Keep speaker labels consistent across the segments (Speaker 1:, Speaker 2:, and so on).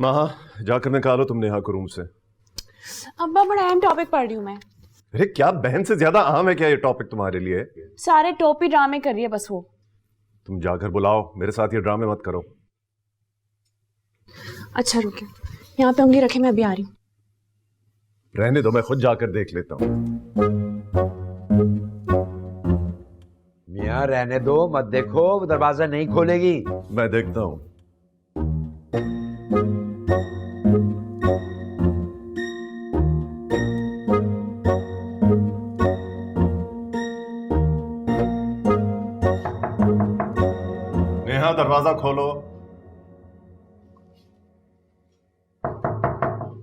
Speaker 1: महा जाकर निकालो तुम नेहा को रूम से।
Speaker 2: अब्बा बड़ा अहम टॉपिक पढ़ रही हूँ मैं।
Speaker 1: अरे क्या बहन से ज्यादा अहम है क्या ये टॉपिक तुम्हारे लिए?
Speaker 2: सारे टोपी ड्रामे कर रही है बस वो।
Speaker 1: तुम जाकर बुलाओ, मेरे साथ ये ड्रामे मत करो।
Speaker 2: अच्छा रुके, यहाँ पे उंगली रखे, मैं अभी आ रही हूँ।
Speaker 1: रहने दो, मैं खुद जाकर देख लेता हूँ।
Speaker 3: मियाँ रहने दो, मत देखो, वो दरवाजा नहीं खोलेगी।
Speaker 1: मैं देखता हूँ। नेहा दरवाजा खोलो।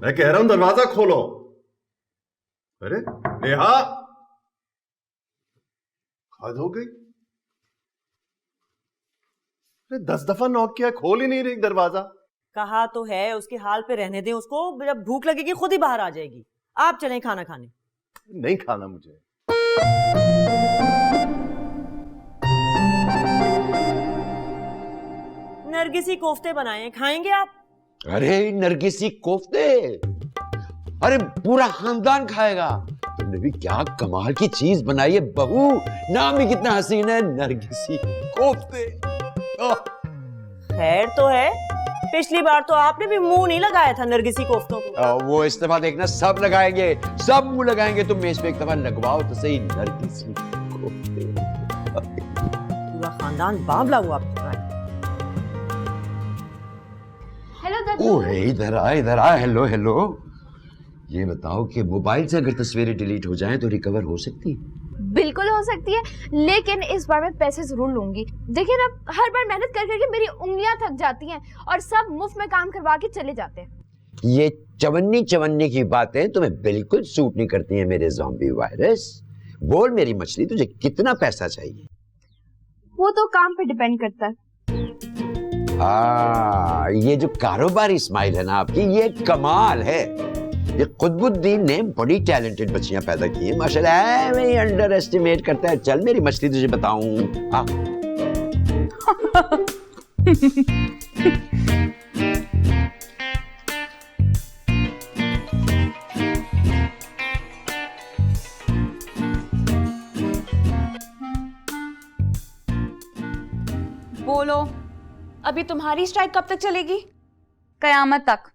Speaker 1: मैं कह रहा हूं दरवाजा खोलो। अरे नेहा, हद हो गई। अरे 10 दफा नॉक किया, खोल ही नहीं रही दरवाजा।
Speaker 4: कहा तो है उसके हाल पे रहने दें उसको, जब भूख लगेगी खुद ही बाहर आ जाएगी। आप चलें खाना खाने।
Speaker 1: नहीं खाना मुझे।
Speaker 4: नरगिसी कोफ्ते बनाए हैं, खाएंगे आप?
Speaker 3: अरे नरगिसी कोफ्ते, अरे पूरा खानदान खाएगा। तुमने भी क्या कमाल की चीज बनाई है बहू, नाम भी कितना हसीन है, नरगिसी कोफ्ते।
Speaker 4: खैर तो है, पिछली बार तो आपने भी मुंह नहीं लगाया था नरगिसी कोफ्तों को।
Speaker 3: वो इस दफा देखना सब लगाएंगे, सब मुंह लगाएंगे। तुम मेज पे एक दफा लगवाओ तो सही, नरगिसी कोफ्ते।
Speaker 4: पूरा खानदान बावला हुआ आपका।
Speaker 5: हेलो दादू।
Speaker 3: ओह इधर आ, इधर आ। Hello hello. ये बताओ कि मोबाइल से अगर तस्वीरें डिलीट हो जाएं तो रिकवर हो सकती है?
Speaker 5: बिल्कुल हो सकती है, लेकिन इस बार मैं पैसे जरूर लूंगी। देखिए ना, हर बार मेहनत कर करके मेरी उंगलियां थक जाती हैं और सब मुफ्त में काम करवा के चले जाते हैं।
Speaker 3: ये चवन्नी चवन्नी की बातें तुम्हें बिल्कुल सूट नहीं करती हैं मेरे ज़ॉम्बी वायरस। बोल मेरी मछली, तुझे कितना पैसा चाहिए?
Speaker 5: वो तो काम पे डिपेंड करता है।
Speaker 3: ये जो कारोबारी स्माइल है ना आपकी, ये कमाल है। ये कुतुबुद्दीन ने बड़ी टैलेंटेड बच्चियां पैदा की हैं माशाल्लाह। मैं अंडर एस्टिमेट करता है। चल मेरी मछली तुझे बताऊं।
Speaker 2: बोलो, अभी तुम्हारी स्ट्राइक कब तक चलेगी?
Speaker 6: कयामत तक।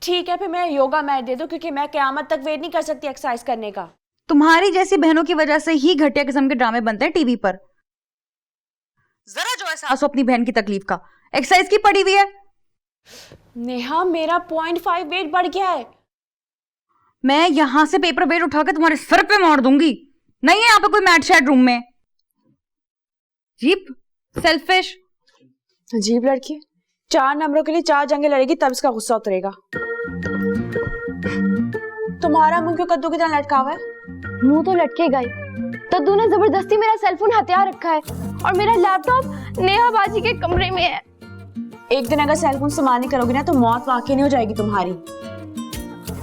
Speaker 2: ठीक है, फिर मैं योगा मैट दे दो, क्योंकि मैं कयामत तक वेट नहीं कर सकती एक्सरसाइज करने का।
Speaker 6: तुम्हारी जैसी बहनों की वजह से ही घटिया किस्म के ड्रामे बनते हैं टीवी पर। जरा जो एहसास हो अपनी बहन की तकलीफ का, एक्सरसाइज की पड़ी हुई है।
Speaker 2: नेहा, मेरा 0.5 वेट बढ़ गया है।
Speaker 6: मैं यहां से पेपर वेट उठा के तुम्हारे सर पे मार दूंगी। नहीं है यहाँ पे कोई मैट शैट रूम में। जीप सेल्फिश
Speaker 2: अजीब लड़की, 4 नंबरों के लिए 4 जंगे लड़ेगी तब इसका गुस्सा उतरेगा। तुम्हारा मुंह क्यों कद्दू की तरह लटका हुआ है?
Speaker 5: मुंह तो लटकेगा ही। दद्दू ने जबरदस्ती मेरा सेलफोन हथियार रखा है और मेरा लैपटॉप नेहा बाजी के कमरे में है।
Speaker 2: एक दिन अगर सेलफोन इस्तेमाल नहीं करोगी ना तो मौत वाकई नहीं हो जाएगी तुम्हारी।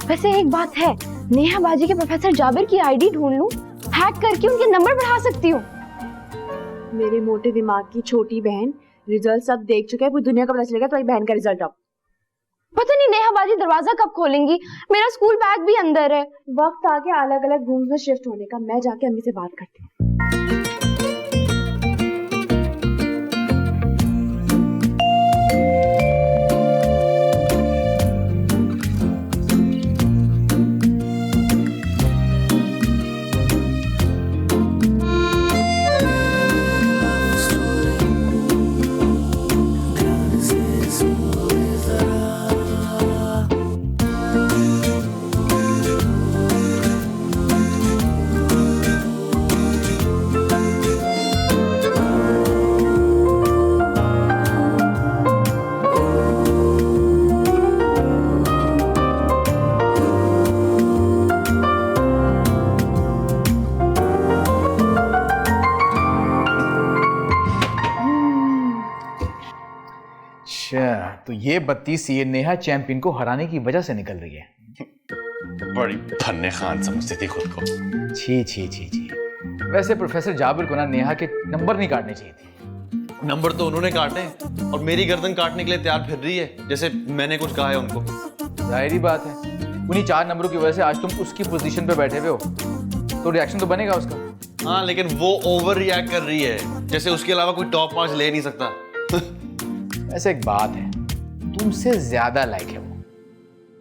Speaker 5: वैसे एक बात है, नेहा बाजी के प्रोफेसर जाबिर की आईडी ढूंढ लूं, हैक करके उनके नंबर बढ़ा सकती हूँ।
Speaker 2: मेरे मोटे दिमाग की छोटी बहन, रिजल्ट सब देख चुके हैं, पूरी दुनिया को पता चलेगा तुम्हारी बहन का रिजल्ट अब।
Speaker 5: पता नहीं नेहा बाजी दरवाजा कब खोलेंगी, मेरा स्कूल बैग भी अंदर है।
Speaker 2: वक्त आ गया अलग अलग रूम्स में शिफ्ट होने का। मैं जाके अम्मी से बात करती हूँ।
Speaker 7: तो ये 32 ये नेहा चैंपियन को हराने की वजह से निकल रही है।
Speaker 1: बड़ी फन्ने खान समझती थी खुद को।
Speaker 7: छी छी छी छी। वैसे प्रोफेसर जाबिर को ना नेहा के नंबर नहीं काटने चाहिए थे।
Speaker 8: नंबर तो उन्होंने काटे और मेरी गर्दन काटने के लिए तैयार फिर रही है, जैसे मैंने कुछ कहा है उनको।
Speaker 7: जाहिर ही बात है, उन्हीं 4 नंबरों की वजह से आज तुम उसकी पोजीशन पे बैठे हुए हो, तो रिएक्शन तो बनेगा उसका।
Speaker 8: हाँ, लेकिन वो ओवर रिएक्ट कर रही है, जैसे उसके अलावा कोई टॉप 5 ले नहीं सकता।
Speaker 7: ऐसे एक बात है, तुमसे ज्यादा लाइक है वो,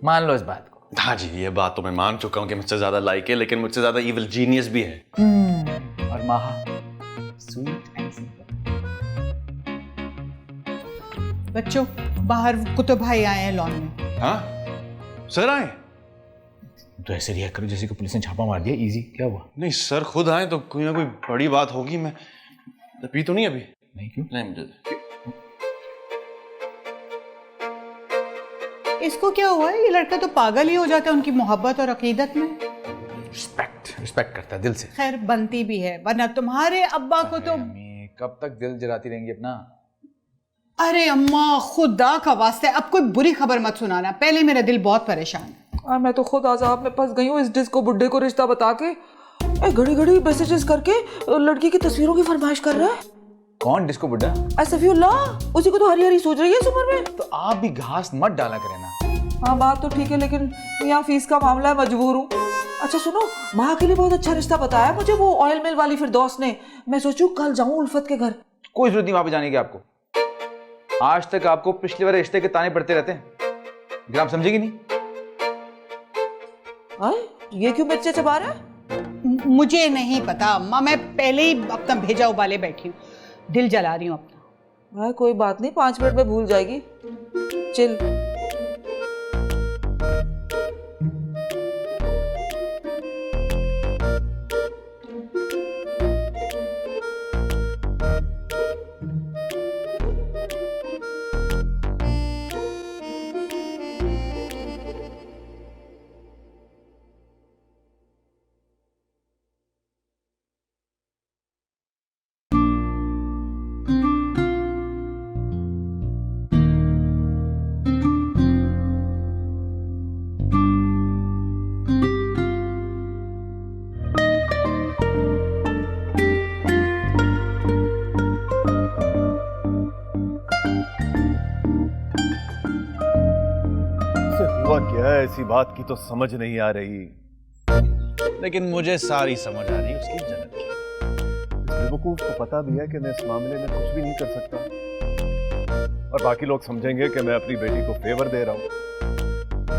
Speaker 7: मान लो इस बात को।
Speaker 8: हाँ जी, ये बात तो मैं मान चुका हूँ कि मुझसे ज्यादा लाइक है, लेकिन मुझसे ज्यादा इविल जीनियस भी है।
Speaker 7: और माहा स्वीट एंड सिंपल।
Speaker 9: बच्चों, बाहर कुतुब भाई आए हैं लॉन में।
Speaker 8: हाँ सर आए?
Speaker 7: तो ऐसे रिएक्ट करो जैसे कि पुलिस ने छापा मार दिया। इजी, क्या हुआ?
Speaker 8: नहीं सर, खुद आए तो कोई ना कोई बड़ी बात होगी। मैं पी तो नहीं अभी?
Speaker 7: नहीं, क्यों?
Speaker 8: नहीं मुझे।
Speaker 9: इसको क्या हुआ है? ये लड़का तो पागल ही हो जाता है उनकी मोहब्बत और अकीदत में।
Speaker 7: रिस्पेक्ट करता है दिल से।
Speaker 9: खैर बनती भी है, वरना तुम्हारे अब्बा को तो।
Speaker 7: अम्मी, कब तक दिल जलाती रहेंगी अपना?
Speaker 9: अरे अम्मा, खुदा का वास्ते अब कोई बुरी खबर मत सुनाना, पहले मेरा दिल बहुत परेशान है।
Speaker 10: मैं तो खुद आजाब में फंस गई हूँ इस डिस्को बुड्ढे को रिश्ता बता के। घड़ी घड़ी मैसेजेस करके लड़की की तस्वीरों की फरमाइश कर रहा है।
Speaker 7: कौन डिस्को बुड्ढा?
Speaker 10: सफीउल्लाह, उसी को तो हरी हरी सोच रही है इस उम्र में।
Speaker 7: तो आप भी घास मत डाला करें ना।
Speaker 10: हाँ बात तो ठीक है, लेकिन यहाँ फीस का मामला है, मजबूर हूँ। अच्छा सुनो, माँ के लिए बहुत अच्छा रिश्ता बताया मुझे वो ऑयल मिल वाली फिरदौस ने। मैं सोचूं कल जाऊं उल्फत के घर।
Speaker 7: कोई जरूरत नहीं वहां पे जाने की आपको। आज तक आपको पिछले वाले रिश्ते के ताने पड़ते रहते हैं, लेकिन आप समझेगी नहीं।
Speaker 10: ये क्यों बच्चे चबा रहा है?
Speaker 9: मुझे नहीं पता अम्मा, मैं पहले ही अपना भेजा उबाले बैठी हूँ, दिल जला रही हूँ अपना।
Speaker 10: कोई बात नहीं, 5 मिनट में भूल जाएगी। चिल।
Speaker 1: क्या है, ऐसी बात की तो समझ नहीं आ रही,
Speaker 8: लेकिन मुझे सारी समझ आ रही उसकी जन्नत की।
Speaker 1: इस बेवकूफ को पता भी है कि मैं इस मामले में कुछ भी नहीं कर सकता, और बाकी लोग समझेंगे कि मैं अपनी बेटी को फेवर दे रहा हूं।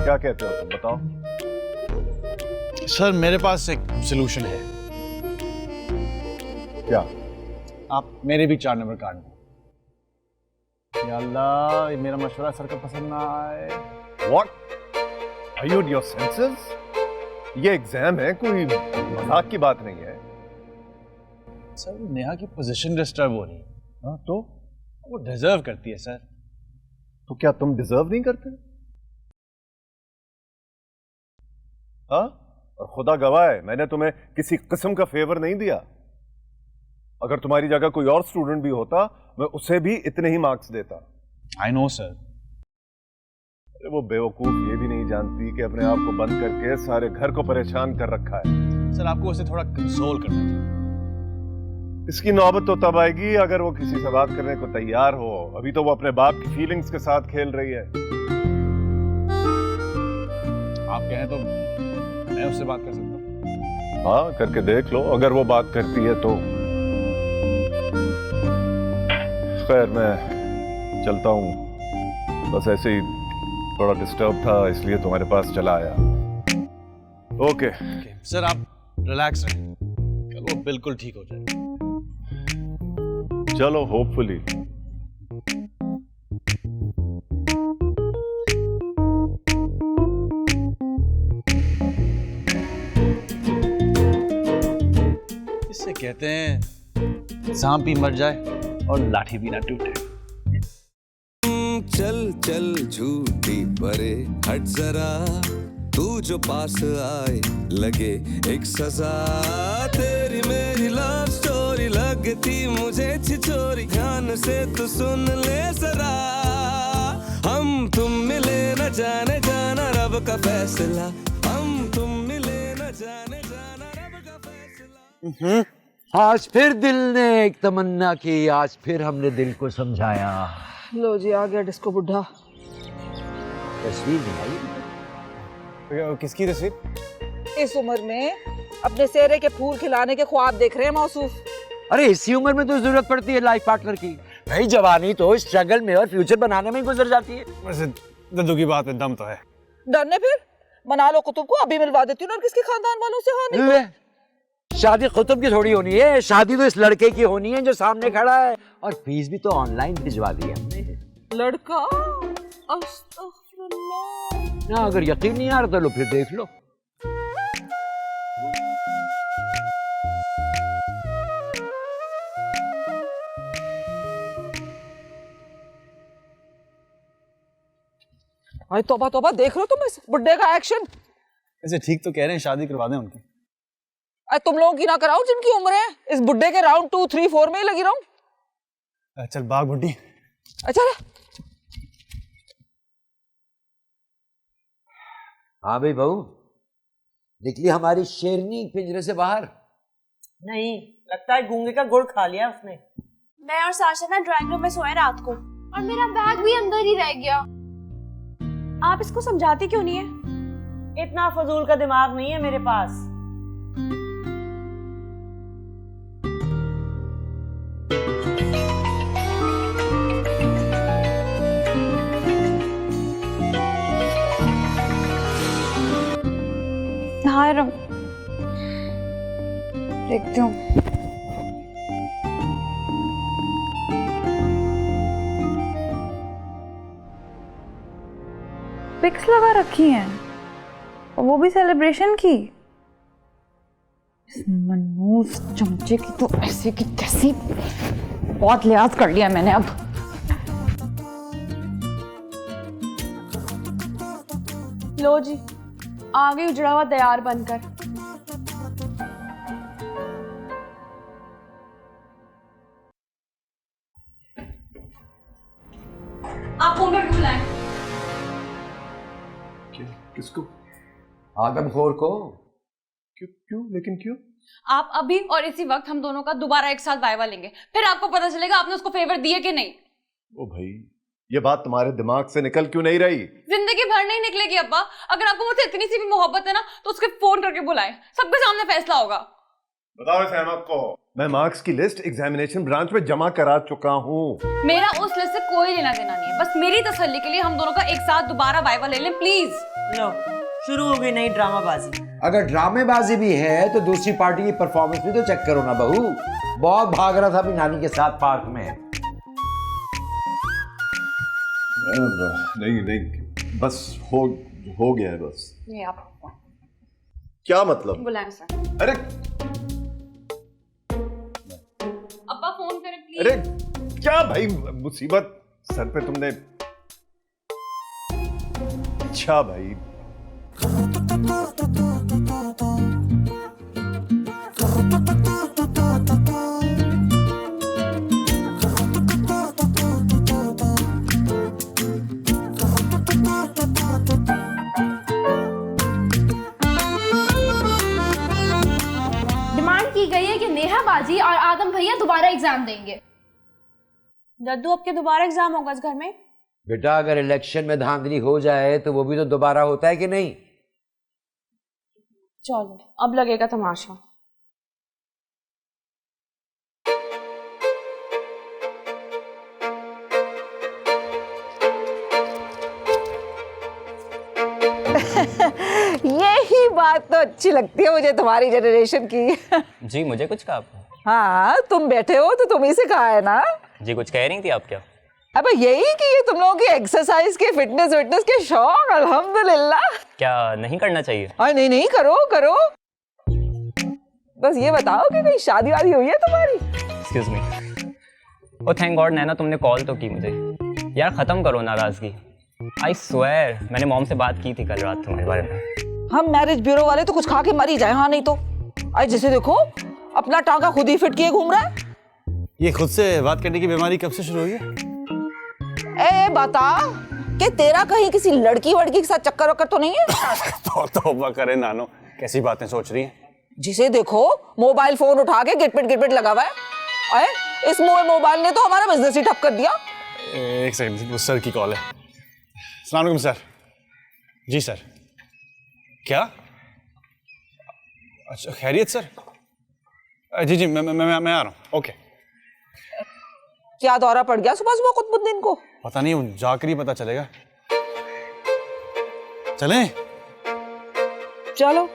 Speaker 1: क्या कहते हो तुम, बताओ?
Speaker 8: सर मेरे पास एक सलूशन है।
Speaker 1: क्या?
Speaker 8: आप मेरे भी 4 नंबर काट दो।
Speaker 1: या अल्लाह, ये मेरा मशवरा सर को पसंद ना आए। What? Are you in your senses? ये एग्जाम है, कोई मजाक की बात नहीं है।
Speaker 8: सर नेहा की पोजीशन डिस्टर्ब हो रही है।
Speaker 1: हाँ तो?
Speaker 8: वो डिजर्व करती है सर।
Speaker 1: तो क्या तुम डिजर्व नहीं करते? हाँ? और खुदा गवाह है, मैंने तुम्हें किसी किस्म का फेवर नहीं दिया। अगर तुम्हारी जगह कोई और स्टूडेंट भी होता, मैं उसे भी इतने ही मार्क्स देता।
Speaker 8: I know sir.
Speaker 1: वो बेवकूफ ये भी नहीं जानती कि अपने आप को बंद करके सारे घर को परेशान कर रखा है।
Speaker 8: सर आपको उसे थोड़ा कंसोल करना चाहिए।
Speaker 1: इसकी नौबत तो तब आएगी अगर वो किसी से बात करने को तैयार हो। अभी तो वो अपने बाप की फीलिंग्स के साथ खेल रही है।
Speaker 8: आप कहें तो मैं उससे बात कर सकता हूँ।
Speaker 1: हाँ, करके देख लो, अगर वो बात करती है तो। खैर मैं चलता हूँ, बस ऐसे ही थोड़ा डिस्टर्ब था इसलिए तुम्हारे पास चला आया। ओके
Speaker 8: सर आप रिलैक्स रहें, कल वो बिल्कुल ठीक हो जाएगा।
Speaker 1: चलो होपफुली।
Speaker 8: इससे कहते हैं सांप भी मर जाए और लाठी भी ना टूटे।
Speaker 11: चल चल झूठी परे हट जरा, तू जो पास आए लगे एक सजा। तेरी मेरी लव स्टोरी लगती मुझे छिछोरी, ध्यान से तू सुन ले जरा। हम तुम मिले न जाने जाना रब का फैसला, हम तुम मिले न जाने जाना रब का फैसला।
Speaker 3: आज फिर दिल ने एक तमन्ना की, आज फिर हमने दिल को समझाया।
Speaker 10: लो जी आ गया डिस्को बुढ़ा।
Speaker 3: तस्वीर नहीं आई?
Speaker 8: किसकी तस्वीर?
Speaker 10: इस उम्र में अपने सेहरे के फूल खिलाने के ख्वाब देख रहे हैं मौसूफ।
Speaker 3: अरे इसी उम्र में तो जरूरत पड़ती है लाइफ पार्टनर की भाई। जवानी तो स्ट्रगल में और फ्यूचर बनाने में ही गुजर जाती है।
Speaker 8: वैसे दद्दू की बात में दम तो है।
Speaker 10: डरने फिर मना लो कुतुब को, अभी मिलवा देती हूँ किसके खानदान वालों से। हाँ नहीं
Speaker 3: ले, शादी कुतुब की थोड़ी होनी है, शादी तो इस लड़के की होनी है जो सामने खड़ा है। और फीस भी तो ऑनलाइन भिजवा दी है हमने।
Speaker 10: लड़का अस्तगफुरुल्लाह।
Speaker 3: ना अगर यकीन नहीं आ रहा तो लो फिर देख लो।
Speaker 10: अरे तौबा तौबा, देख लो तुम इस बुड्ढे का एक्शन।
Speaker 8: वैसे ठीक तो कह रहे हैं, शादी करवा दें उनकी।
Speaker 10: अरे तुम लोगों की ना कराओ जिनकी उम्र है। इस बुड्ढे के राउंड 2, 3, 4 में ही लगी रहूं।
Speaker 8: चल भाग बुड्ढी।
Speaker 10: अच्छा
Speaker 3: हाँ भाई बहू, निकली हमारी शेरनी पिंजरे से बाहर?
Speaker 4: नहीं, लगता है गूंगे का गुड़ खा लिया उसने।
Speaker 5: मैं और साशा ना ड्राइंग रूम में सोए रात को और मेरा बैग भी अंदर ही रह गया।
Speaker 2: आप इसको समझाती क्यों नहीं है?
Speaker 4: इतना फजूल का दिमाग नहीं है मेरे पास।
Speaker 6: नहा रहा हूँ, देखती हूँ। पिक्स लगा रखी हैं और वो भी सेलिब्रेशन की। इस मनूस चमचे की तो ऐसे की तैसी बहुत लिहाज कर लिया मैंने। अब
Speaker 2: लो जी, आ गई उजड़ा हुआ तैयार बनकर। आप फोन पर क्यों लाए?
Speaker 1: किसको?
Speaker 3: आदमखोर को।
Speaker 1: क्यों लेकिन क्यों?
Speaker 6: आप अभी और इसी वक्त हम दोनों का दोबारा एक साथ वाइवा लेंगे, फिर आपको पता चलेगा आपने उसको फेवर दिए कि नहीं।
Speaker 1: ओ भाई, ये बात तुम्हारे दिमाग से निकल क्यों नहीं रही?
Speaker 6: जिंदगी भर नहीं निकलेगी अब्बा। अगर आपको मुझसे इतनी सी भी मोहब्बत है ना तो उसके फोन करके बुलाएं, सबके सामने फैसला होगा।
Speaker 1: बताओ इस अहमद को। मैं मार्क्स की लिस्ट एग्जामिनेशन ब्रांच में जमा करा चुका हूँ।
Speaker 6: मेरा उस लिस्ट से कोई लेना देना नहीं है, बस मेरी तसल्ली के लिए हम दोनों का एक साथ दोबारा वाइवा ले लें प्लीज।
Speaker 4: लो, शुरू हो गई नई ड्रामाबाजी।
Speaker 3: अगर ड्रामेबाजी भी है तो दूसरी पार्टी की परफॉर्मेंस भी तो चेक करो ना बहू। बहुत भाग रहा था अपनी नानी के साथ पार्क में।
Speaker 1: नहीं, बस हो गया है बस।
Speaker 6: ये आप
Speaker 1: क्या मतलब?
Speaker 6: बुलाएं सर।
Speaker 1: अरे
Speaker 6: अब्बा फोन करें प्लीज।
Speaker 1: अरे क्या भाई मुसीबत सर पे तुमने। अच्छा भाई,
Speaker 5: डिमांड की गई है कि नेहा बाजी और आदम भैया दोबारा एग्जाम देंगे।
Speaker 2: दद्दू, अब के दोबारा एग्जाम होगा इस घर में?
Speaker 3: बेटा अगर इलेक्शन में धांधली हो जाए तो वो भी तो दोबारा होता है कि नहीं?
Speaker 2: चलो, अब लगेगा तमाशा।
Speaker 10: यही बात तो अच्छी लगती है मुझे तुम्हारी जनरेशन की।
Speaker 12: जी मुझे कुछ कहा आपने?
Speaker 10: हाँ तुम बैठे हो तो तुम ही से कहा है ना।
Speaker 12: जी कुछ कह रही थी आप? क्या
Speaker 10: अब यही कि ये तुम लोगों की एक्सरसाइज के फिटनेस के शौक अल्हम्दुलिल्लाह।
Speaker 12: क्या नहीं करना चाहिए?
Speaker 10: अरे नहीं करो करो। बस ये बताओ कि कहीं शादी वादी हुई है तुम्हारी?
Speaker 12: Excuse me. Oh thank God Naina तुमने कॉल तो की मुझे। यार खत्म करो नाराजगी। आई स्वेयर मैंने मॉम से बात की थी कल रात तुम्हारे बारे में।
Speaker 10: हम मैरिज ब्यूरो वाले तो कुछ खा के मर ही जाए। हाँ नहीं तो आज जैसे देखो अपना टांका खुद ही फिट किए घूम रहा है।
Speaker 8: ये खुद से बात करने की बीमारी कब से शुरू हुई है?
Speaker 10: ए बता कि तेरा कहीं किसी लड़की वड़की के साथ चक्कर वक्कर तो नहीं है?
Speaker 8: तौबा करे नानो, कैसी बातें सोच रही हैं?
Speaker 10: जिसे देखो मोबाइल फोन उठा के गिटपिट लगा हुआ है। अरे इस मोबाइल ने तो हमारा बिजनेस ही ठप कर दिया।
Speaker 8: एक सेकंड, वो सर की कॉल है। अस्सलाम वालेकुम सर। जी सर। क्या? अच्छा खैरियत सर? जी जी मैं आ रहा हूँ। ओके।
Speaker 10: क्या दौरा पड़ गया सुबह सुबह कुतुबुद्दीन को?
Speaker 8: पता नहीं, जाकर ही पता चलेगा। चलें?
Speaker 10: चलो,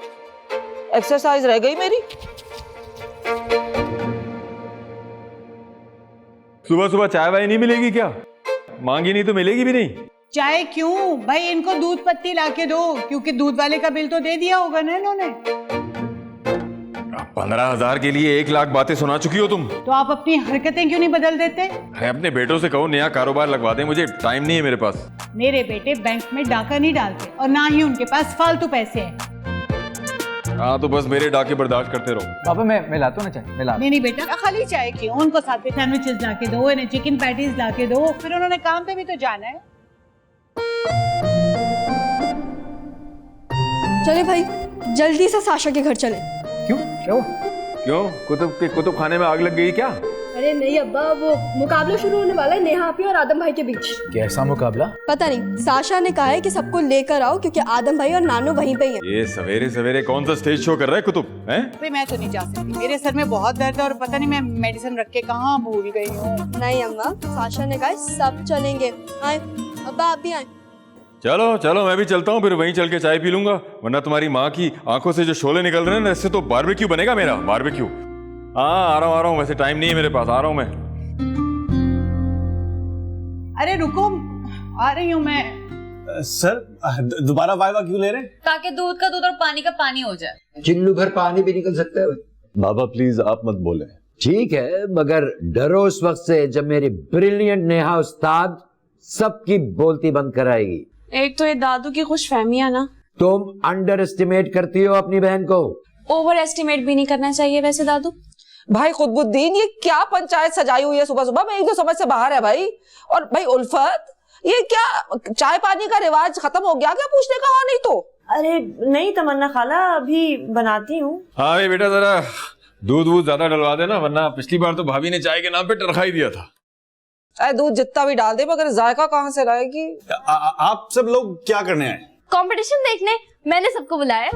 Speaker 10: एक्सरसाइज रह गई मेरी।
Speaker 13: सुबह सुबह चाय वाय नहीं मिलेगी क्या? मांगी नहीं तो मिलेगी भी नहीं।
Speaker 9: चाय क्यों भाई, इनको दूध पत्ती लाके दो, क्योंकि दूध वाले का बिल तो दे दिया होगा ना इन्होंने।
Speaker 13: 15,000 के लिए 1 लाख बातें सुना चुकी हो तुम।
Speaker 9: तो आप अपनी हरकतें क्यों नहीं बदल देते?
Speaker 13: अरे अपने बेटों से कहो नया कारोबार लगवा दे, मुझे टाइम नहीं है मेरे पास।
Speaker 9: मेरे बेटे बैंक में डाका नहीं डालते और ना ही उनके पास फालतू पैसे हैं।
Speaker 13: हाँ तो बस मेरे डाके बर्दाश्त करते रहो।
Speaker 7: पापा मैं लाता हूँ ना चाय, मैं लाता हूँ।
Speaker 9: नहीं बेटा, खाली चाय क्यों, उनको साथ में सैंडविचेस ला के दो, इन्हें चिकन पैटीज ला के दो, फिर उन्होंने काम पे भी तो जाना है।
Speaker 14: चले भाई, जल्दी से साशा के घर चले।
Speaker 13: क्यों? क्या हुआ? क्यों? कुतुब खाने में आग लग गई क्या?
Speaker 14: अरे नहीं अब्बा, वो मुकाबला शुरू होने वाला है नेहा आपी और आदम भाई के बीच।
Speaker 7: कैसा मुकाबला?
Speaker 14: पता नहीं, साशा ने कहा है कि सबको लेकर आओ क्योंकि आदम भाई और नानू वहीं पे ही हैं।
Speaker 13: ये सवेरे सवेरे कौन सा स्टेज शो कर रहा है कुतुब? हैं?
Speaker 9: मैं तो नहीं जा सकती, मेरे सर में बहुत दर्द है और पता नहीं मैं मेडिसिन रख के कहाँ भूल गई हूँ।
Speaker 14: नहीं अम्मा, साशा ने कहा सब चलेंगे। आए अब्बा, आप भी आए।
Speaker 13: चलो चलो मैं भी चलता हूँ, फिर वहीं चल के चाय पी लूंगा, वरना तुम्हारी माँ की आंखों से जो शोले निकल रहे हैं ना, इससे तो बारबेक्यू बनेगा मेरा, बारबेक्यू। हाँ आ रहा हूँ, वैसे टाइम नहीं है मेरे पास, आ रहा हूँ मैं।
Speaker 9: अरे रुको, आ रही हूँ मैं।
Speaker 8: सर दोबारा वाइवा क्यों ले रहे हैं?
Speaker 6: ताकि दूध का दूध और पानी का पानी हो जाए।
Speaker 3: चिल्लू भर पानी भी निकल सकता है।
Speaker 1: बाबा प्लीज आप मत बोले।
Speaker 3: ठीक है, मगर डरो उस वक्त से जब मेरी ब्रिलियंट नेहा उस्ताद सबकी बोलती बंद कराएगी।
Speaker 2: एक तो ये दादू की खुशफहमियां ना।
Speaker 3: तुम अंडर एस्टिमेट करती हो अपनी बहन को।
Speaker 2: ओवर एस्टिमेट भी नहीं करना चाहिए वैसे दादू।
Speaker 10: भाई खुतबुद्दीन, ये क्या पंचायत सजाई हुई है सुबह सुबह, मेरी तो समझ से बाहर है भाई। और भाई उल्फत, ये क्या चाय पानी का रिवाज खत्म हो गया क्या? पूछने का नहीं तो।
Speaker 4: अरे नहीं तमन्ना खाला, अभी बनाती हूँ।
Speaker 13: हाँ भाई बेटा, जरा दूध वूध ज्यादा डलवा देना, वरना पिछली बार तो भाभी ने चाय के नाम पे टरखा ही दिया था।
Speaker 10: चाहे दूध जितना भी डाल दे, मगर जायका कहाँ से लाएगी?
Speaker 8: आप सब लोग क्या करने आए?
Speaker 5: कंपटीशन देखने मैंने सबको बुलाया।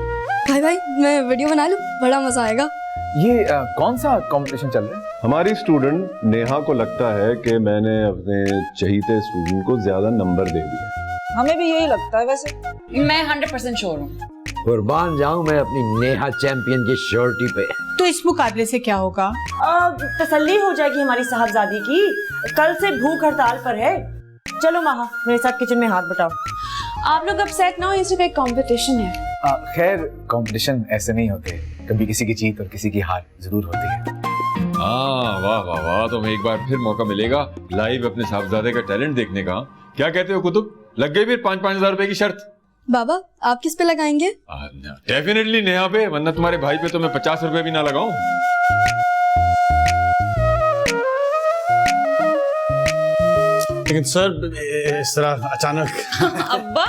Speaker 14: भाई मैं वीडियो बना लूं, बड़ा मजा आएगा।
Speaker 7: ये कौन सा कंपटीशन चल रहा है?
Speaker 1: हमारी स्टूडेंट नेहा को लगता है कि मैंने अपने चहीते स्टूडेंट को ज्यादा नंबर दे दिए।
Speaker 10: हमें भी यही लगता है वैसे।
Speaker 6: मैं 100% श्योर हूँ।
Speaker 3: कुर्बान जाऊं मैं अपनी नेहा चैंपियन की श्योरिटी पे।
Speaker 9: तो इस मुकाबले से क्या होगा?
Speaker 4: तसल्ली हो जाएगी हमारी साहबजादी की, कल से भूख हड़ताल पर है। चलो महा, मेरे साथ किचन में हाथ बटाओ।
Speaker 2: आप लोग अपसेट ना हो, ये सिर्फ एक कंपटीशन है।
Speaker 7: खैर कंपटीशन ऐसे नहीं होते, कभी किसी की जीत और किसी की हार जरूर होती है।
Speaker 13: हाँ वाह वाह वाह, तो एक बार फिर मौका मिलेगा लाइव अपने साहबजादे का टैलेंट देखने का। क्या कहते हो कुतुब, लग गई फिर 5-5 हजार रुपए की शर्त?
Speaker 14: बाबा आप किस पे लगाएंगे?
Speaker 13: डेफिनेटली नेहा पे, वरना तुम्हारे भाई पे तो मैं 50 रुपए भी ना लगाऊं।
Speaker 8: लेकिन सर इस तरह अचानक
Speaker 6: अब्बा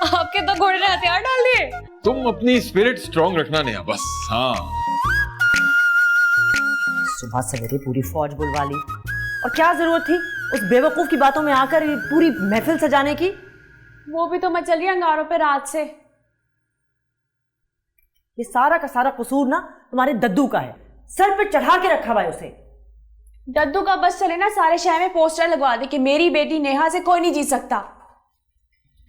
Speaker 6: आपके तो घोड़े ने हथियार डाल दिए।
Speaker 13: तुम अपनी स्पिरिट स्ट्रांग रखना नेहा, बस। हाँ
Speaker 4: सुबह सवेरे पूरी फौज बुलवा ली, और क्या जरूरत थी उस बेवकूफ की बातों में आकर पूरी महफिल सजाने की?
Speaker 2: वो भी तो मचल रही है अंगारों पे रात से।
Speaker 4: ये सारा का सारा कसूर ना तुम्हारे दद्दू का है, सर पे चढ़ा के रखा हुआ है उसे।
Speaker 2: दद्दू का बस चले ना, सारे शहर में पोस्टर लगवा दे कि मेरी बेटी नेहा से कोई नहीं जीत सकता।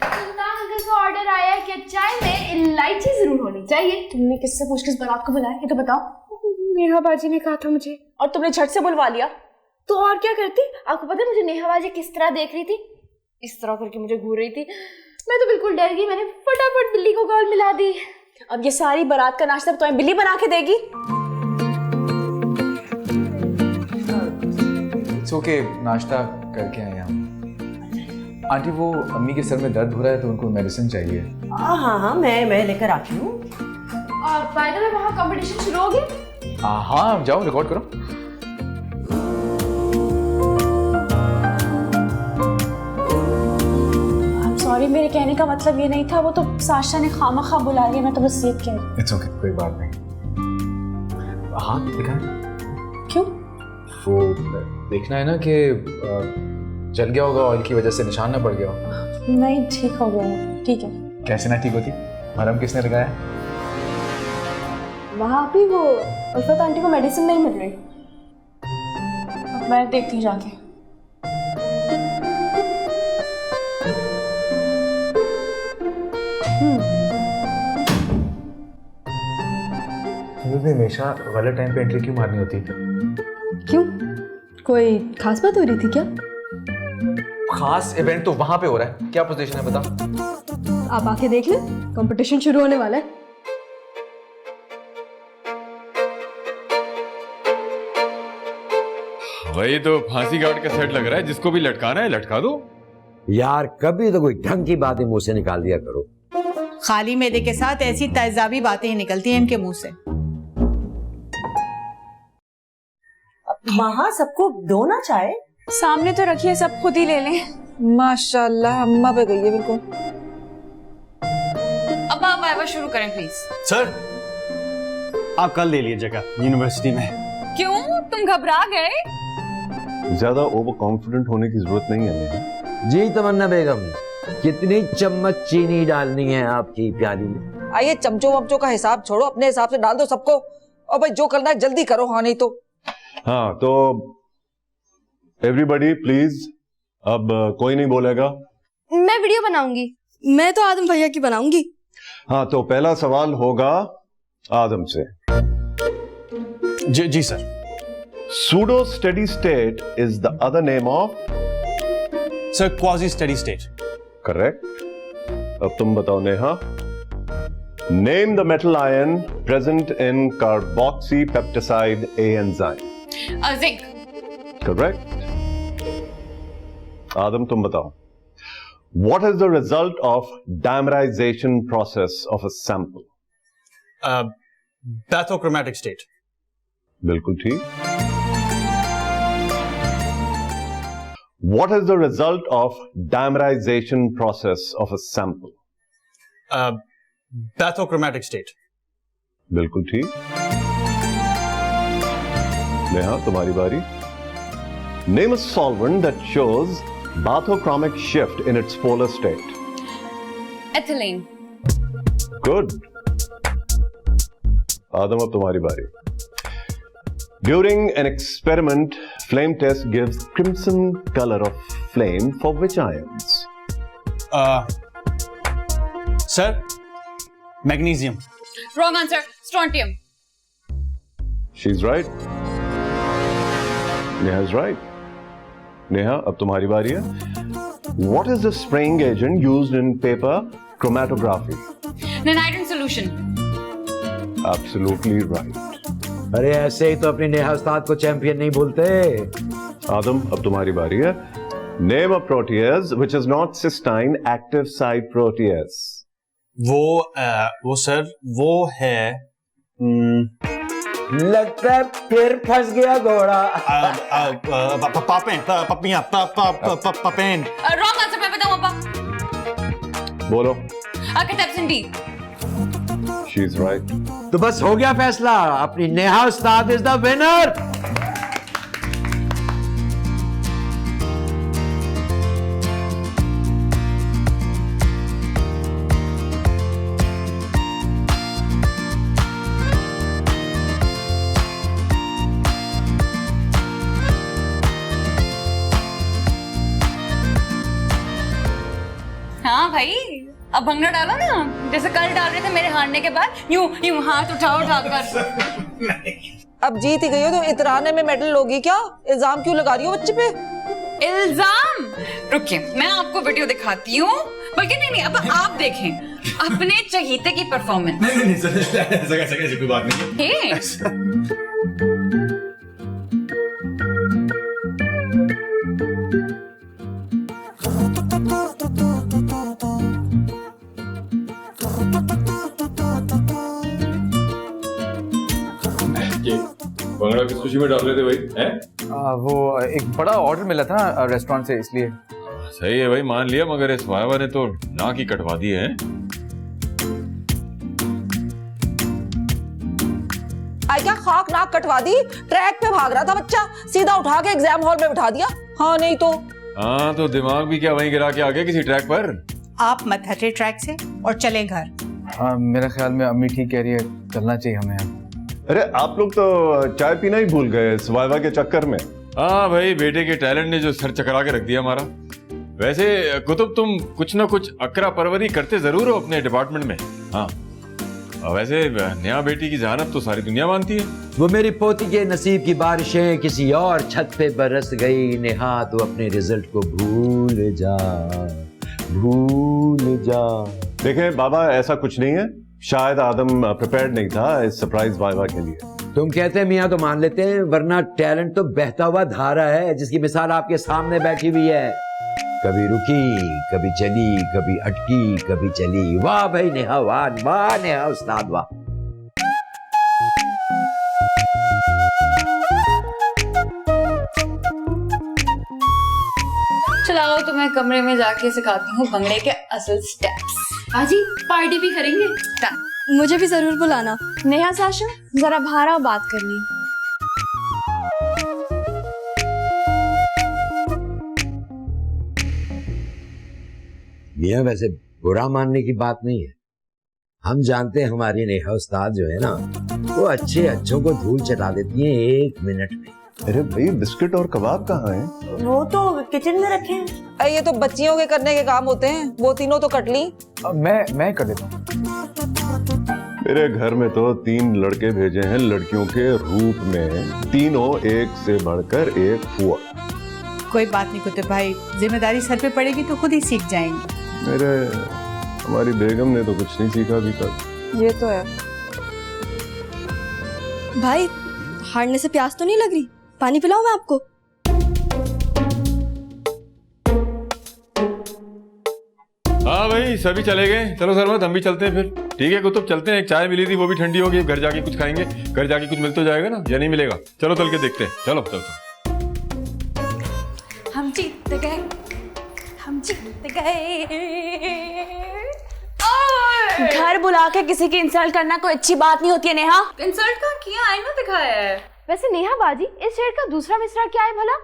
Speaker 5: सुल्तान अंकल का ऑर्डर आया है कि चाय में इलायची जरूर होनी चाहिए।
Speaker 2: तुमने किससे पूछ के इस बारात को बुलाया, ये तो बताओ।
Speaker 5: नेहा बाजी ने कहा था मुझे।
Speaker 2: और तुमने झट से बुलवा लिया?
Speaker 5: तो और क्या करती? आपको पता है मुझे नेहा बाजी किस तरह देख रही थी? इस तरह करके मुझे घूर रही थी, मैं तो बिल्कुल डर गई। मैंने फटाफट बिल्ली को कॉल मिला दी।
Speaker 2: अब ये सारी बारात का नाश्ता तुम्हें बिल्ली बना के देगी?
Speaker 7: ओके, नाश्ता करके आए हम। आंटी वो अम्मी के सर में दर्द हो रहा है तो उनको मेडिसिन चाहिए।
Speaker 4: हाँ मैं लेकर आती हूँ।
Speaker 5: और बाय द वे वहाँ कंपटीशन शुरू हो गया?
Speaker 7: हाँ जाओ रिकॉर्ड करो।
Speaker 2: सॉरी, मेरे कहने का मतलब ये नहीं था, वो तो साशा ने खामा खा बुला लिया, मैं तो बस ये कह रही।
Speaker 7: इट्स ओके, कोई बात नहीं। हाथ दिखाएं।
Speaker 5: क्यों?
Speaker 7: वो देखना है ना कि जल गया होगा ऑयल की वजह से, निशान ना पड़ गया हो।
Speaker 5: नहीं, ठीक हो गया। ठीक है।
Speaker 7: कैसे ना ठीक होती? मरहम किसने लगाया?
Speaker 5: वहाँ भी वो उल्फत आंटी को मेडिसिन नहीं मिल रही। अब मैं देखती हूँ जाके।
Speaker 7: हमेशा गलत टाइम पे एंट्री क्यों मारनी होती है?
Speaker 14: क्यों? कोई खास बात हो रही थी क्या?
Speaker 7: खास इवेंट तो वहां पे हो रहा है। क्या पोजीशन है बता?
Speaker 14: आप आके देख लें, कंपटीशन शुरू होने वाला है।
Speaker 13: वही तो फांसी गार्ड का सेट लग रहा है, जिसको भी लटकाना है लटका दो।
Speaker 3: यार कभी तो कोई ढंग की बातें मुंह से निकाल दिया करो।
Speaker 9: खाली मैदे के साथ ऐसी तेजाबी बातें ही निकलती हैं इनके मुंह से।
Speaker 4: महा सबको दो ना चाय।
Speaker 2: सामने तो रखिए, सब खुद ही ले लें।
Speaker 10: माशाल्लाह अम्मा पे गई है बिल्कुल।
Speaker 6: अब आप वाइवा शुरू करें प्लीज।
Speaker 8: सर आप कल ले लीजिएगा यूनिवर्सिटी में।
Speaker 6: क्यों, तुम घबरा गए?
Speaker 1: ज्यादा ओवर कॉन्फिडेंट होने की जरूरत नहीं है नेहा।
Speaker 3: जी तमन्ना बेगम, कितनी चम्मच चीनी डालनी है आपकी प्याली में?
Speaker 10: आइए, चमचों वमचों का हिसाब छोड़ो, अपने हिसाब से डाल दो सबको। और भाई जो करना है जल्दी करो, हाँ नहीं तो।
Speaker 1: हाँ तो एवरीबडी प्लीज, अब कोई नहीं बोलेगा।
Speaker 14: मैं वीडियो बनाऊंगी। मैं तो आदम भैया की बनाऊंगी।
Speaker 1: हाँ तो पहला सवाल होगा आदम से।
Speaker 8: जी sir.
Speaker 1: Pseudo steady state is the other name of?
Speaker 8: Sir quasi steady state.
Speaker 1: Correct. अब तुम बताओ Neha. Name the metal ion present in carboxypeptide A enzyme.
Speaker 6: Zinc.
Speaker 1: Correct. Adam तुम बताओ। What is the result of dimerization process of a sample?
Speaker 8: Bathochromic state.
Speaker 1: बिल्कुल ठीक। What is the result of dimerization process of a sample?
Speaker 8: Bathochromic state.
Speaker 1: बिल्कुल ठीक। नेहा तुम्हारी बारी। Name a solvent that shows bathochromic shift in its polar state.
Speaker 6: Ethylene.
Speaker 1: Good. आदम अब तुम्हारी बारी। During an experiment, flame test gives crimson color of flame for which ions?
Speaker 8: Sir magnesium.
Speaker 6: Wrong answer, strontium.
Speaker 1: She's right. Neha is right. Neha, अब तुम्हारी बारी है। What is the spraying agent used in paper chromatography?
Speaker 6: Nitrogen solution.
Speaker 1: Absolutely right.
Speaker 3: अरे ऐसे ही तो अपनी नेहा उस्ताद को champion नहीं बोलते।
Speaker 1: आदम अब तुम्हारी बारी है। Name a protease which is not cysteine active site protease.
Speaker 8: वो सर वो है
Speaker 3: लगता है फिर फंस गया घोड़ा।
Speaker 8: पपियां पपेन।
Speaker 6: रॉन्ग आंसर, मैं बताऊं पापा।
Speaker 1: बोलो।
Speaker 6: Captain D.
Speaker 1: She's right.
Speaker 3: तो बस हो गया फैसला, अपनी नेहा उस्ताद इज द विनर।
Speaker 6: हाँ भाई, अब भंगड़ा डालो ना, जैसे कल डाल रहे थे मेरे हारने के बाद, यूं यूं हाथ उठा कर।
Speaker 10: अब जीत ही गई हो तो इतराने में मेडल लोगी क्या? इल्जाम क्यों लगा रही हो बच्चे पे?
Speaker 6: इल्जाम? रुकिए, मैं आपको वीडियो दिखाती हूँ। बल्कि नहीं, अब आप देखें अपने चहीते की परफॉर्मेंस।
Speaker 13: नहीं ऐसा कोई बात नहीं। भंगड़ा किस खुशी में डाल रहे थे भाई? हैं?
Speaker 7: वो एक बड़ा ऑर्डर मिला था रेस्टोरेंट से, इसलिए।
Speaker 13: सही है भाई, मान लिया, मगर इस वायवा ने तो नाक ही कटवा दी है।
Speaker 10: आई क्या खाक नाक कटवा दी। ट्रैक पे भाग रहा था बच्चा, सीधा उठा के एग्जाम हॉल में बिठा दिया। हाँ नहीं तो।
Speaker 13: हाँ तो दिमाग भी क्या वहीं गिरा के आ गए किसी ट्रैक पर?
Speaker 9: आप मत हटे ट्रैक से और चलें घर।
Speaker 7: हाँ मेरा ख्याल में अम्मी ठीक कह रही है, चलना चाहिए हमें अब।
Speaker 1: अरे आप लोग तो चाय पीना ही भूल गए इस वाइवा के चक्कर में।
Speaker 13: हाँ भाई, बेटे के टैलेंट ने जो सर चकरा के रख दिया हमारा। वैसे कुतुब, तुम कुछ ना कुछ अकरा परवरी करते जरूर हो अपने डिपार्टमेंट में। हाँ वैसे नया बेटी की जहानत तो सारी दुनिया मानती है।
Speaker 3: वो मेरी पोती के नसीब की बारिशें किसी और छत पे बरस गई। नेहा तो अपने रिजल्ट को भूल जा, भूल जा।
Speaker 1: देखें बाबा, ऐसा कुछ नहीं है। शायद आदम प्रिपेयर्ड नहीं था इस सरप्राइज वाइवा के लिए।
Speaker 3: तुम कहते हैं मियाँ तो मान लेते हैं, वरना टैलेंट तो बहता हुआ धारा है जिसकी मिसाल आपके सामने बैठी हुई है। कभी रुकी, कभी चली, कभी अटकी, कभी चली। वाह भाई नेहा, वाह वाह नेहा उस्ताद वाह।
Speaker 6: चलाओ तो मैं कमरे में जाके सिखाती हूँ भंगड़े के असल स्टेप्स।
Speaker 2: आजी पार्टी भी करेंगे।
Speaker 14: मुझे भी जरूर बुलाना।
Speaker 5: नेहा साशा जरा बाहर आओ, बात करनी।
Speaker 3: मियाँ वैसे बुरा मानने की बात नहीं है। हम जानते हैं हमारी नेहा उस्ताद जो है ना, वो अच्छे अच्छों को धूल चटा देती है 1 मिनट में।
Speaker 1: अरे भाई, बिस्किट और कबाब कहाँ हैं?
Speaker 4: वो तो किचन में रखे हैं।
Speaker 10: ये तो बच्चियों के करने के काम होते हैं, वो तीनों तो कट ली।
Speaker 7: मैं कर देता हूँ।
Speaker 1: मेरे घर में तो 3 लड़के भेजे हैं लड़कियों के रूप में, तीनों एक से बढ़कर एक फुआ।
Speaker 9: कोई बात नहीं कुतुब भाई, जिम्मेदारी सर पे पड़ेगी तो खुद ही सीख जाएंगे।
Speaker 1: हमारी बेगम ने तो कुछ नहीं सीखा अभी तक।
Speaker 10: ये तो है।
Speaker 14: भाई हारने से प्यास तो नहीं लग रही? पानी पिलाऊं मैं आपको?
Speaker 13: हाँ भाई, सभी चले गए। चलो सरमत, हम भी चलते हैं फिर। ठीक है कुतुब, चलते हैं। एक चाय मिली थी, वो भी ठंडी हो गई। घर जाके कुछ खाएंगे। घर जाके कुछ मिल तो जाएगा ना, या नहीं मिलेगा? चलो चल के देखते हैं। चलो चलते।
Speaker 6: हम जीत गए, हम जीत गए।
Speaker 2: घर बुला के किसी की इंसल्ट करना कोई अच्छी बात नहीं होती है नेहा।
Speaker 6: इंसल्ट का किया, आईना दिखाया है।
Speaker 5: वैसे नेहा बाजी, इस शेर का दूसरा मिसरा क्या है भला?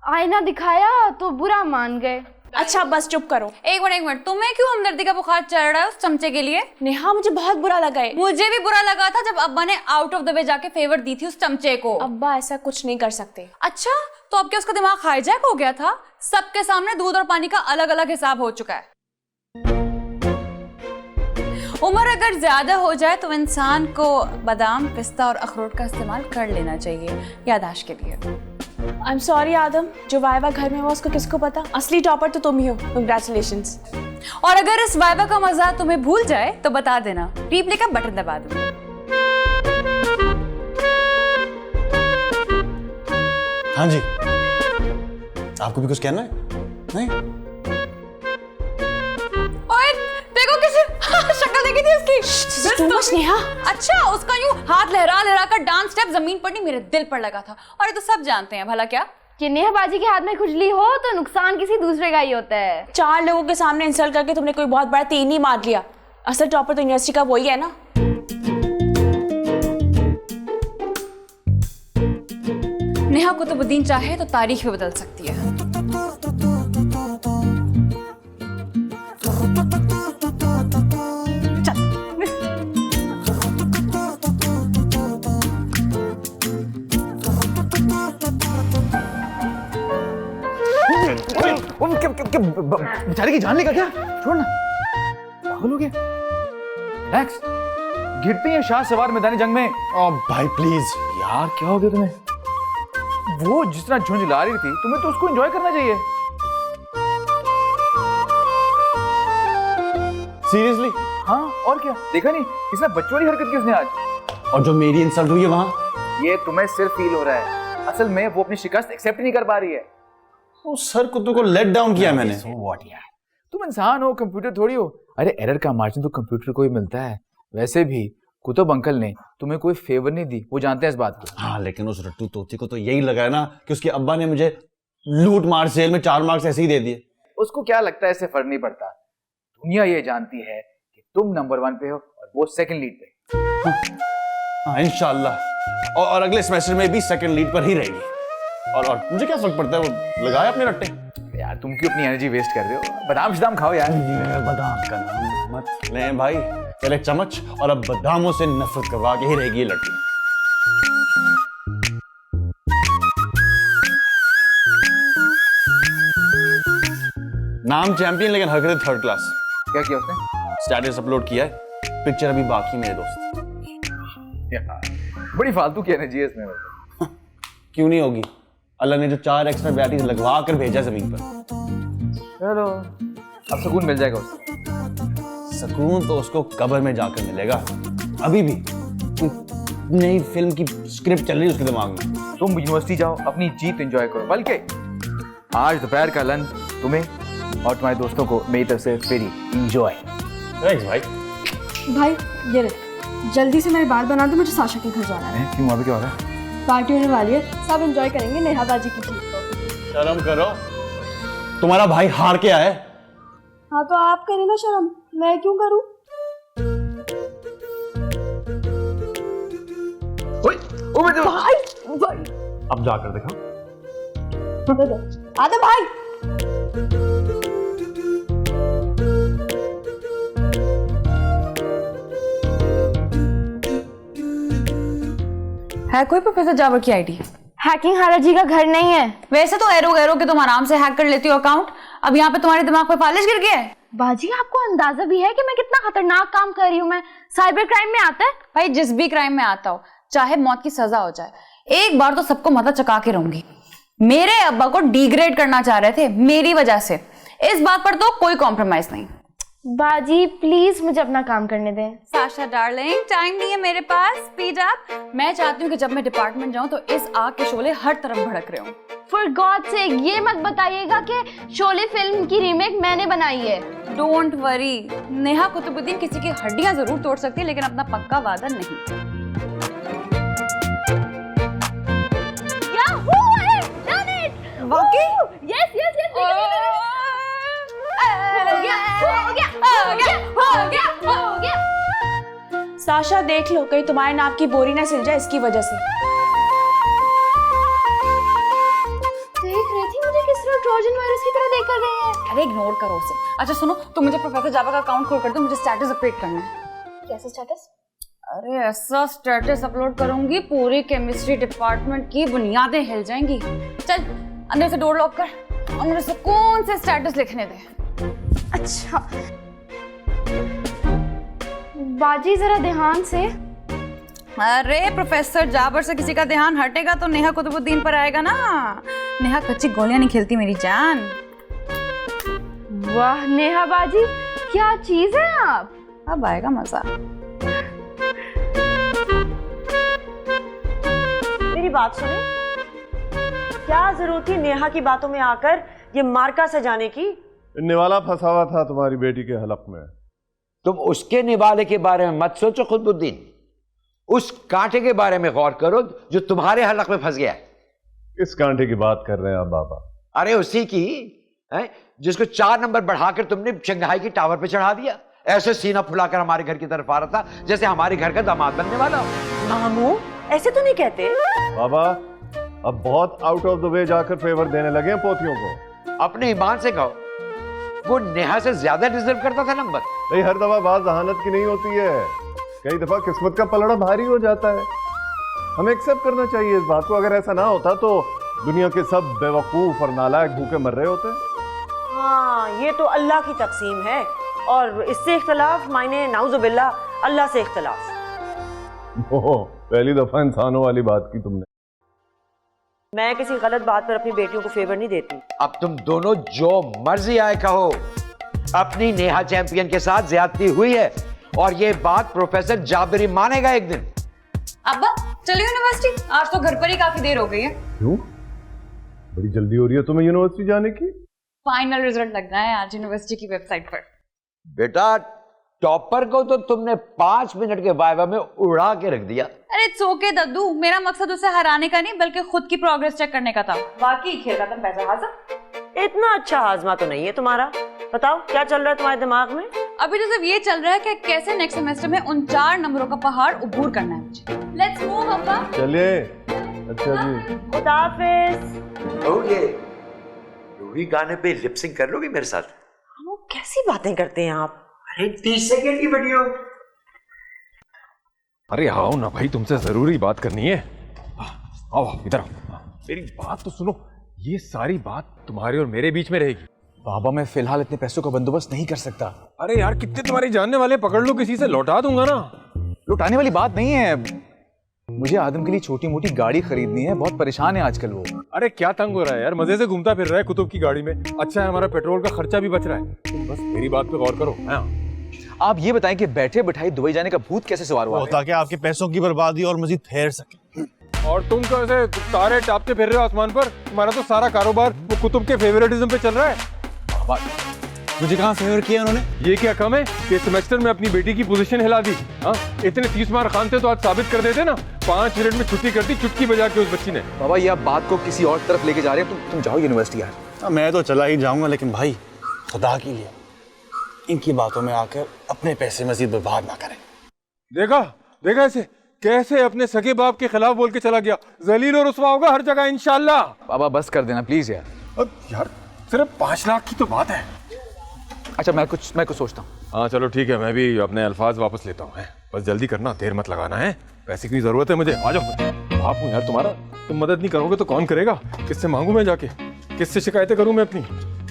Speaker 5: आईना दिखाया तो बुरा मान गए।
Speaker 2: अच्छा बस चुप करो।
Speaker 6: एक मिनट, तुम्हें क्यों हमदर्दी का बुखार चढ़ रहा है उस चमचे के लिए?
Speaker 2: नेहा मुझे बहुत बुरा लगा है।
Speaker 6: मुझे भी बुरा लगा था जब अब्बा ने आउट ऑफ द वे जाके फेवर दी थी उस चमचे को।
Speaker 2: अब्बा ऐसा कुछ नहीं कर सकते।
Speaker 6: अच्छा, तो अब क्या उसका दिमाग हाईजैक हो गया था? सबके सामने दूध और पानी का अलग अलग हिसाब हो चुका है। उम्र अगर ज्यादा हो जाए तो इंसान को बादाम, पिस्ता और अखरोट का इस्तेमाल कर लेना चाहिए याददाश्त के लिए।
Speaker 2: आई एम सॉरी आदम, जो वाइवा घर में हुआ उसको किसको पता? असली टॉपर तो तुम ही हो। कंग्रेचुलेशंस।
Speaker 6: और अगर इस वाइवा का मजा तुम्हें भूल जाए तो बता देना, रिप्ले का बटन दबा दूंगा।
Speaker 8: हाँ जी, आपको भी कुछ कहना है? नहीं?
Speaker 6: ओए देखो किसी शक्ल देखी थी उसकी।
Speaker 2: नेहा।
Speaker 6: अच्छा, उसका यूं हाथ लहरा लहरा कर डांस स्टेप जमीन पर नहीं मेरे दिल पर लगा था। और ये तो सब जानते हैं भला क्या
Speaker 5: कि नेहा बाजी के हाथ में खुजली हो तो नुकसान किसी दूसरे का ही होता है।
Speaker 2: 4 लोगों के सामने इंसल्ट करके तुमने कोई बहुत बड़ा तीर नहीं मार लिया। असल टॉपर तो यूनिवर्सिटी का वही है ना।
Speaker 6: नेहा कुतुबुद्दीन चाहे तो तारीख भी बदल सकती है।
Speaker 7: बेचारे की जान लेगा क्या? छोड़ना, पागल हो गया। रिलैक्स, गिरते हैं शाह सवार मैदानी जंग में।
Speaker 8: ओ भाई प्लीज
Speaker 7: यार क्या हो गया तुम्हें? वो जिस तरह झुंझला रही थी, तुम्हें तो उसको एंजॉय करना चाहिए।
Speaker 8: सीरियसली?
Speaker 7: हाँ और क्या, देखा नहीं किसने बच्चों वाली हरकत की उसने आज।
Speaker 8: और जो मेरी इंसल्ट हुई है वहां,
Speaker 7: ये तुम्हें सिर्फ फील हो रहा है, असल में वो अपनी शिकस्त एक्सेप्ट नहीं कर पा रही है।
Speaker 8: वो सर कुत्तों को लेट डाउन किया मैंने।
Speaker 7: So what यार, तुम इंसान हो, कंप्यूटर थोड़ी हो। अरे एरर का मार्जिन तो कंप्यूटर को ही मिलता है। वैसे भी कुतुब अंकल ने तुम्हें कोई फेवर नहीं दी, वो जानते हैं इस बात को।
Speaker 8: हाँ लेकिन उस रट्टू तोती को तो यही लगा है ना कि उसके अब्बा ने मुझे लूट मार सेल में 4 मार्क्स ऐसे ही दे दिए।
Speaker 7: उसको क्या लगता है, इससे फर्क नहीं पड़ता। दुनिया ये जानती है कि तुम नंबर 1 पे हो और वो सेकंड लीड पे।
Speaker 8: हाँ इंशाल्लाह। और अगले सेमेस्टर में भी सेकंड लीड पर ही रहेगी। और मुझे क्या फर्क पड़ता है, वो लगाए अपने रट्टे।
Speaker 7: यार तुम क्यों अपनी एनर्जी वेस्ट कर रहे हो? बादाम शादाम खाओ यार।
Speaker 8: बादाम का नाम मत ले भाई, पहले चम्मच और अब बादामों से नफरत करवा के ही रहेगी ये लड़की। नाम चैंपियन लेकिन हरकतें थर्ड क्लास।
Speaker 7: क्या किया उसने?
Speaker 8: स्टेटस अपलोड किया है, पिक्चर अभी बाकी मेरे दोस्त।
Speaker 7: बड़ी फालतू की एनर्जी है इसमें।
Speaker 8: क्यों नहीं होगी, अल्लाह ने जो 4 एक्स्ट्रा बैटरीज लगवा कर भेजा जमीन पर।
Speaker 7: चलो अब सुकून मिल जाएगा उससे।
Speaker 8: सुकून तो उसको कब्र में जाकर मिलेगा। अभी भी नई फिल्म की स्क्रिप्ट चल रही है उसके दिमाग में।
Speaker 7: तुम यूनिवर्सिटी जाओ, अपनी जीत एंजॉय करो। बल्कि आज दोपहर का लंच तुम्हें और तुम्हारे दोस्तों को मेरी तरफ से फ्री। एंजॉय।
Speaker 8: थैंक्स भाई।
Speaker 14: भाई ये ले, जल्दी से मेरे बाल बना दो, मुझे साशा के घर जाना है।
Speaker 7: क्यों, वहाँ पे क्या हो रहा है?
Speaker 14: पार्टी होने वाली है, सब एंजॉय करेंगे नेहा बाजी की जीत को।
Speaker 8: शर्म करो, तुम्हारा भाई हार के आया है।
Speaker 14: हाँ तो आप करें ना शर्म, मैं क्यों करूं? भाई
Speaker 8: अब जाकर देखो।
Speaker 14: आदम भाई
Speaker 6: है कोई प्रोफेसर जाबर की आईडी?
Speaker 5: हैकिंग हारा जी का घर नहीं है।
Speaker 6: वैसे तो एरो गैरो के तुम आराम से हैक कर लेती हो अकाउंट, अब यहाँ पे तुम्हारे दिमाग पे फालिश गिर गया है।
Speaker 5: बाजी आपको अंदाजा भी है कि मैं कितना खतरनाक काम कर रही हूँ? मैं साइबर क्राइम में आता है।
Speaker 6: भाई जिस भी क्राइम में आता हो, चाहे मौत की सजा हो जाए, एक बार तो सबको माथा चका के रहूंगी। मेरे अब्बा को डिग्रेड करना चाह रहे थे मेरी वजह से, इस बात पर तो कोई कॉम्प्रोमाइज नहीं।
Speaker 5: बाजी प्लीज मुझे अपना काम करने दें।
Speaker 6: साशा डार्लिंग, टाइम नहीं है मेरे पास, स्पीड अप। मैं चाहती हूँ कि जब मैं डिपार्टमेंट जाऊँ तो इस आग के शोले हर तरफ भड़क रहे हो।
Speaker 5: फॉर गॉड सेक ये मत बताइएगा कि शोले फिल्म की रीमेक मैंने बनाई है।
Speaker 6: डोंट वरी, नेहा कुतुबुद्दीन किसी की हड्डियां जरूर तोड़ सकती है लेकिन अपना पक्का वादा नहीं।
Speaker 5: वाकई? Yes yes yes. हो गया।
Speaker 4: साशा देख लो, कहीं तुम्हारे नाप की बोरी ना सिल जाए इसकी वजह से।
Speaker 5: देख रही थी मुझे किस तरह ट्रोजन वायरस की तरह देख कर गए हैं।
Speaker 6: अरे इग्नोर करो उसे। अच्छा सुनो, तुम मुझे प्रोफेसर जावा का अकाउंट खोल कर दो, मुझे स्टेटस अपडेट करना है।
Speaker 5: कैसा स्टेटस?
Speaker 6: अरे ऐसा स्टेटस अपलोड करूंगी पूरी केमिस्ट्री डिपार्टमेंट की बुनियादें हिल जाएंगी। चल अंदर से डोर लॉक कर और मुझे सुकून से स्टेटस लिखने दे।
Speaker 5: अच्छा बाजी जरा ध्यान से।
Speaker 6: अरे प्रोफेसर जाबर से किसी का ध्यान हटेगा तो नेहा कुतुबुद्दीन पर आएगा ना। नेहा कच्ची गोलियां नहीं खेलती मेरी जान।
Speaker 5: वाह नेहा बाजी क्या चीज है आप।
Speaker 6: अब आएगा मजा।
Speaker 4: मेरी बात सुने, क्या जरूरत थी नेहा की बातों में आकर ये मार्का सजाने की?
Speaker 1: निवाला फंसा हुआ था तुम्हारी बेटी के हलक में।
Speaker 3: तुम उसके निवाले के बारे में मत सोचो खुतबुद्दीन, उस कांटे के बारे में गौर करो जो तुम्हारे हलक में फंस गया है।
Speaker 1: किस कांटे की बात कर रहे हैं आप बाबा?
Speaker 3: अरे उसी की है जिसको 4 नंबर बढ़ाकर तुमने शंघाई की टावर पे चढ़ा दिया। ऐसे सीना फुलाकर हमारे घर की तरफ आ रहा था जैसे हमारे घर का दामाद बनने वाला हो।
Speaker 4: मामू ऐसे तो नहीं कहते।
Speaker 1: बाबा अब बहुत आउट ऑफ द वे जाकर फेवर देने लगे हैं पोतियों को।
Speaker 3: अपने ईमान से कहो, वो नेहा से ज्यादा डिजर्व करता था नंबर।
Speaker 1: नहीं, हर दफा बात जहानत की नहीं होती है, कई दफा किस्मत का पलड़ा भारी हो जाता है। हमें एक्सेप्ट करना चाहिए इस बात को। अगर ऐसा ना होता तो दुनिया के सब बेवकूफ और नालायक भूखे मर रहे होते।
Speaker 4: हाँ ये तो अल्लाह की तकसीम है और इससे इख्तलाफ मायने नाउजुबिल्ला अल्लाह से इख्तलाफ।
Speaker 1: ओह, पहली दफा इंसानों वाली बात की तुमने।
Speaker 4: मैं किसी गलत बात पर अपनी बेटियों को फेवर नहीं देती।
Speaker 3: अब तुम दोनों जो मर्जी आए कहो, अपनी नेहा चैंपियन के साथ ज्यादती हुई है और ये बात प्रोफेसर जाबरी मानेगा एक दिन।
Speaker 6: अब्बा चलिए यूनिवर्सिटी, आज तो घर पर ही काफी देर हो गई है।
Speaker 1: क्यों? बड़ी जल्दी हो रही है तुम्हें यूनिवर्सिटी जाने की?
Speaker 6: फाइनल रिजल्ट लगना है आज यूनिवर्सिटी की वेबसाइट पर।
Speaker 3: बेटा टॉपर को तो तुमने 5 मिनट के वाइवा में उड़ा के रख दिया।
Speaker 6: अरे इट्स ओके दद्दू, मेरा मकसद उसे हराने का नहीं बल्कि खुद की प्रोग्रेस चेक करने का था।
Speaker 4: बाकी खेल का तुम पैसा हाजिर। इतना अच्छा हाजमा तो नहीं है तुम्हारा। बताओ क्या चल रहा है तुम्हारे दिमाग में?
Speaker 6: अभी तो सिर्फ ये चल रहा है कि कैसे नेक्स्ट सेमेस्टर में उन 4 नंबरों का पहाड़ उबूर करना है मुझे। लेट्स मूव अब्बा।
Speaker 1: चलिए। अच्छा जी,
Speaker 4: खुदा हाफिज।
Speaker 3: ओके, रूही गाने पे लिपसिंग कर लोगे मेरे साथ?
Speaker 4: वो कैसी बातें करते हैं आप?
Speaker 3: अरे 30 सेकंड की वीडियो।
Speaker 13: अरे आओ ना भाई, तुमसे जरूरी बात करनी है। आओ इधर आओ, मेरी बात तो सुनो। ये सारी बात तुम्हारे और मेरे बीच में रहेगी।
Speaker 7: बाबा मैं फिलहाल इतने पैसों का बंदोबस्त नहीं कर सकता।
Speaker 13: अरे यार, कितने तुम्हारे जानने वाले पकड़ लो, किसी से लौटा दूंगा ना।
Speaker 7: लौटाने वाली बात नहीं है, मुझे आदम के लिए छोटी मोटी गाड़ी खरीदनी है, बहुत परेशान है आजकल वो।
Speaker 13: अरे क्या तंग हो रहा है यार, मजे से घूमता फिर रहा है कुतुब की गाड़ी में। अच्छा है हमारा पेट्रोल का खर्चा भी बच रहा है। तुम बस मेरी बात पे गौर करो। हाँ,
Speaker 7: आप ये बताएं कि बैठे बिठाई दुबई जाने का भूत कैसे सवार हुआ है?
Speaker 8: ताकि आपके पैसों की बर्बादी और मजीद फेर सके।
Speaker 13: और तुम कैसे तारे टापते फिर रहे हो आसमान पर? तुम्हारा तो सारा कारोबार वो कुतुब के फेवरेटिज्म पे चल रहा है।
Speaker 8: मुझे कहाँ फेवर किया उन्होंने?
Speaker 13: ये क्या कम है कि सेमेस्टर में अपनी बेटी की पोजीशन हिला दी? हाँ, इतने 30 मार्क खान थे तो आज साबित कर देते ना। 5 मिनट में छुट्टी कर दी चुटकी बजा के उस बच्ची ने।
Speaker 7: बाबा ये आप बात को किसी और तरफ लेके जा रहे हैं, तुम जाओ यूनिवर्सिटी यार।
Speaker 8: मैं तो चला ही जाऊंगा, लेकिन भाई खुदा के लिए इनकी बातों में आकर अपने पैसे मजीद बर्बाद ना करें।
Speaker 13: देखा देखा ऐसे कैसे अपने सगे बाप के खिलाफ बोल के चला गया। जलील और रुसवा होगा हर जगह इंशाल्लाह।
Speaker 7: बाबा बस कर देना प्लीज यार।
Speaker 13: अब यार सिर्फ 5 लाख की तो बात है।
Speaker 7: अच्छा मैं कुछ सोचता हूँ।
Speaker 13: हाँ चलो ठीक है, मैं भी अपने अल्फाज वापस लेता हूँ। बस जल्दी करना, देर मत लगाना है। पैसे की जरूरत है मुझे। आ जाओ, बाप हूँ यार तुम्हारा। तुम मदद नहीं करोगे तो कौन करेगा? किससे मांगू मैं जाके? किससे शिकायतें करूँ मैं अपनी?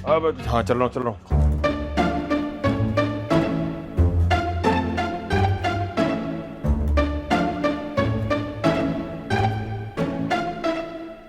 Speaker 13: अब हाँ चल रहा हूँ।